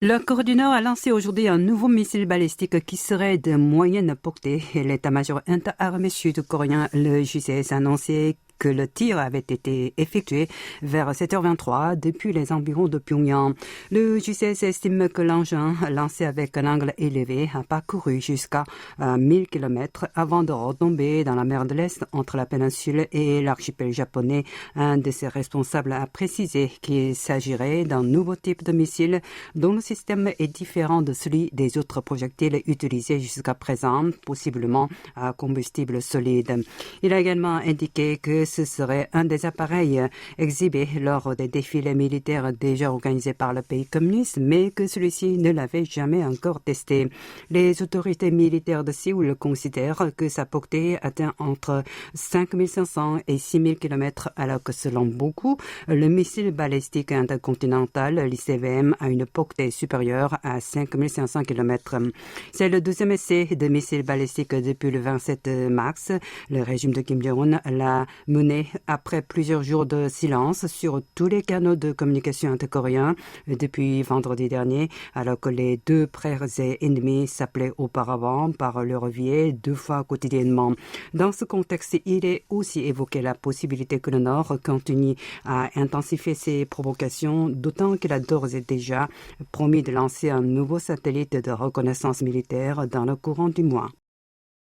La Corée du Nord a lancé aujourd'hui un nouveau missile balistique qui serait de moyenne portée. L'état-major interarmé sud-coréen, le JCS, a annoncé que le tir avait été effectué vers 7h23 depuis les environs de Pyongyang. Le JCS estime que l'engin, lancé avec un angle élevé, a parcouru jusqu'à 1000 km avant de retomber dans la mer de l'Est entre la péninsule et l'archipel japonais. Un de ses responsables a précisé qu'il s'agirait d'un nouveau type de missile dont le système est différent de celui des autres projectiles utilisés jusqu'à présent, possiblement à combustible solide. Il a également indiqué que ce serait un des appareils exhibés lors des défilés militaires déjà organisés par le pays communiste, mais que celui-ci ne l'avait jamais encore testé. Les autorités militaires de Séoul considèrent que sa portée atteint entre 5500 et 6000 km, alors que selon beaucoup, le missile balistique intercontinental, l'ICBM, a une portée supérieure à 5500 km. C'est le deuxième essai de missile balistique depuis le 27 mars. Le régime de Kim Jong-un l'a mené après plusieurs jours de silence sur tous les canaux de communication intercoréens depuis vendredi dernier, alors que les deux frères et ennemis s'appelaient auparavant par leur biais 2 fois quotidiennement. Dans ce contexte, il est aussi évoqué la possibilité que le Nord continue à intensifier ses provocations, d'autant qu'il a d'ores et déjà promis de lancer un nouveau satellite de reconnaissance militaire dans le courant du mois.